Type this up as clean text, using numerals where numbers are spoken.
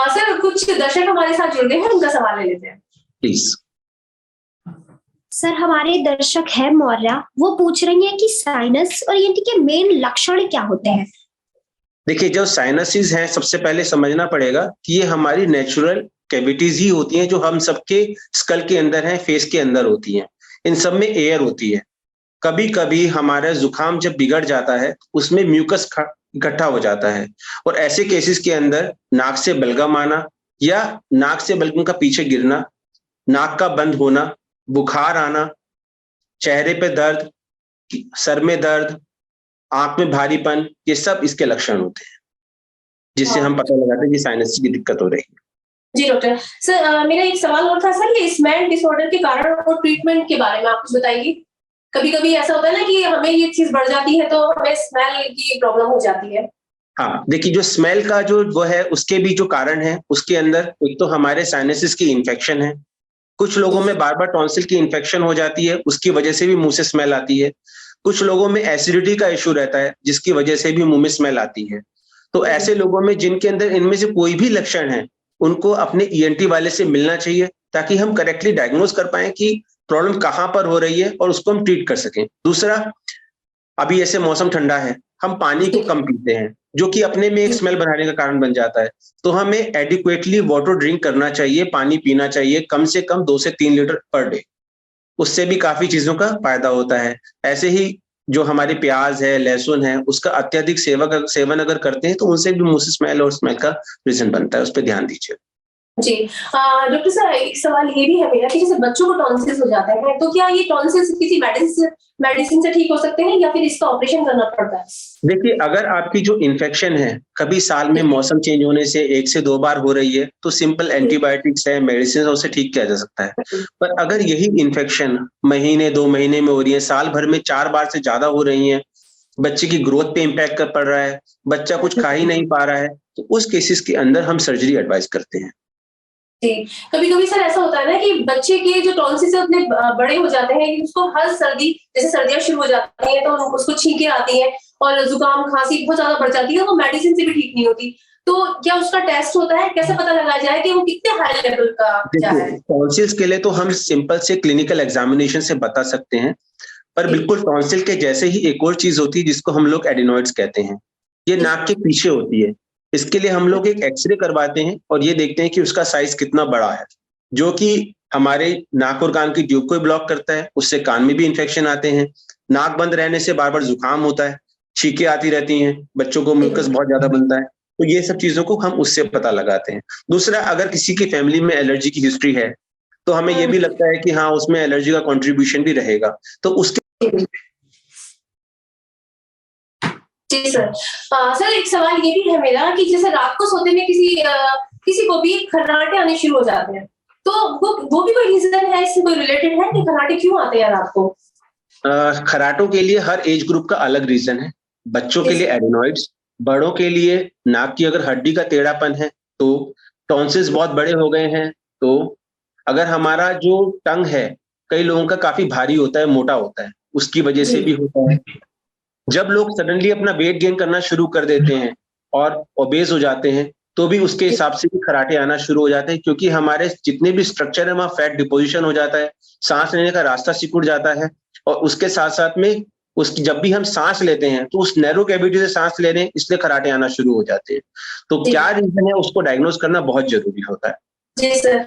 Sir कुछ दर्शक हमारे साथ जुड़ गए हैं, उनका सवाल ले लेते हैं। प्लीज। सर हमारे दर्शक है मौर्या, वो पूछ रही हैं कि साइनस और ईएनटी के मेन लक्षण क्या होते हैं। देखिए, जो साइनसिस हैं, सबसे पहले समझना पड़ेगा कि ये हमारी नेचुरल कैविटीज ही होती हैं जो हम सबके स्कल के अंदर हैं, फेस के अंदर होती हैं। इन सब में एयर होती है। कभी कभी हमारा जुकाम जब बिगड़ जाता है उसमें म्यूकस इकट्ठा हो जाता है, और ऐसे केसेस के अंदर नाक से बलगम आना या नाक से बलगम का पीछे गिरना, नाक का बंद होना, बुखार आना, चेहरे पे दर्द, सर में दर्द, आंख में भारीपन, ये सब इसके लक्षण होते हैं, जिससे हम पता लगाते हैं कि साइनस की दिक्कत हो रही है। जी डॉक्टर। सर मेरा एक सवाल और था सर, ये स्मेल डिसऑर्डर के कारण और ट्रीटमेंट के बारे में आप कुछ बताइए। कभी कभी ऐसा होता है ना कि हमें ये चीज बढ़ जाती है तो हमें स्मेल की प्रॉब्लम हो जाती है। हाँ, देखिए, जो स्मेल का जो वो है उसके भी जो कारण है, उसके अंदर एक तो हमारे साइनसिस की इन्फेक्शन है। कुछ लोगों में बार बार टॉन्सिल की इन्फेक्शन हो जाती है, उसकी वजह से भी मुंह से स्मेल आती है। कुछ लोगों में एसिडिटी का इश्यू रहता है, जिसकी वजह से भी मुंह में स्मेल आती है। तो ऐसे लोगों में जिनके अंदर इनमें से कोई भी लक्षण है, उनको अपने ईएनटी वाले से मिलना चाहिए, ताकि हम करेक्टली डायग्नोज कर पाए कि प्रॉब्लम कहाँ पर हो रही है और उसको हम ट्रीट कर सकें। दूसरा, अभी ऐसे मौसम ठंडा है, हम पानी को कम पीते हैं, जो कि अपने में एक स्मेल बनाने का कारण बन जाता है। तो हमें एडिक्वेटली वाटर ड्रिंक करना चाहिए, पानी पीना चाहिए, कम से कम 2 से 3 लीटर पर डे। उससे भी काफी चीजों का फायदा होता है। ऐसे ही जो हमारे प्याज है, लहसुन है, उसका अत्यधिक सेवन अगर करते हैं तो उनसे भी मुंह से स्मेल और स्मेल का रीजन बनता है। उस पर ध्यान दीजिए। जी डॉक्टर साहब, एक सवाल ये भी है मेरा कि जैसे बच्चों को टॉन्सिल्स हो जाते हैं, तो क्या ये टॉन्सिल्स किसी मेडिसिन से ठीक हो सकते हैं या फिर इसका ऑपरेशन करना पड़ता है? देखिए, अगर आपकी जो इन्फेक्शन है कभी साल में मौसम चेंज होने से 1 से 2 बार हो रही है, तो सिंपल एंटीबायोटिक्स है, मेडिसिन है, उसे ठीक किया जा सकता है। पर अगर यही इन्फेक्शन महीने 2 महीने में हो रही है, साल भर में 4 बार से ज्यादा हो रही है, बच्चे की ग्रोथ पे इम्पैक्ट कर पड़ रहा है, बच्चा कुछ खा ही नहीं पा रहा है, तो उस केसेस के अंदर हम सर्जरी एडवाइस करते हैं। जी, कभी-कभी सर ऐसा होता है ना कि बच्चे के जो टॉन्सिल्स है उतने बड़े हो जाते हैं कि उसको हर सर्दी, जैसे सर्दियां शुरू हो जाती हैं तो उसको छींकें आती हैं और जुकाम खांसी बहुत ज्यादा बढ़ जाती है, वो मेडिसिन से भी ठीक नहीं होती। तो क्या उसका टेस्ट होता है? कैसे पता लगाया जाए कि वो कितने हाई लेवल का क्या है? टॉन्सिल्स के लिए तो हम सिंपल से क्लिनिकल एग्जामिनेशन से बता सकते हैं, पर बिल्कुल टॉन्सिल के जैसे ही एक और चीज होती है जिसको हम लोग एडिनॉइड्स कहते हैं। ये नाक के पीछे होती है। इसके लिए हम लोग एक एक्सरे करवाते हैं और ये देखते हैं कि उसका साइज कितना बड़ा है, जो कि हमारे नाक और कान की ट्यूब को ब्लॉक करता है। उससे कान में भी इन्फेक्शन आते हैं, नाक बंद रहने से बार बार जुकाम होता है, छींकें आती रहती हैं, बच्चों को म्यूकस बहुत ज्यादा बनता है। तो ये सब चीजों को हम उससे पता लगाते हैं। दूसरा, अगर किसी की फैमिली में एलर्जी की हिस्ट्री है तो हमें ये भी लगता है कि हाँ, उसमें एलर्जी का कंट्रीब्यूशन भी रहेगा, तो उसके जी सर। सर एक सवाल ये भी है मेरा कि जैसे रात को सोते में किसी को भी खर्राटे आने शुरू हो जाते हैं, तो वो भी कोई रीजन है, इससे कोई रिलेटेड है कि खर्राटे क्यों आते हैं रात को? खराटों के लिए हर एज ग्रुप का अलग रीजन है। बच्चों के लिए एडिनॉइड्स, बड़ों के लिए नाक की अगर हड्डी का टेढ़ापन है, तो टॉन्सिल्स बहुत बड़े हो गए हैं, तो अगर हमारा जो टंग है कई लोगों का काफी भारी होता है, मोटा होता है, उसकी वजह से भी होता है। जब लोग सडनली अपना वेट गेन करना शुरू कर देते हैं और ओबेस हो जाते हैं, तो भी उसके हिसाब से भी खराटे आना शुरू हो जाते हैं, क्योंकि हमारे जितने भी स्ट्रक्चर है वहां फैट डिपोजिशन हो जाता है, सांस लेने का रास्ता सिकुड़ जाता है, और उसके साथ साथ में जब भी हम सांस लेते हैं तो उस नैरो कैविटी से सांस ले रहे हैं, इसलिए खराटे आना शुरू हो जाते हैं। तो क्या रीजन है, उसको डायग्नोज करना बहुत जरूरी होता है। जी सर।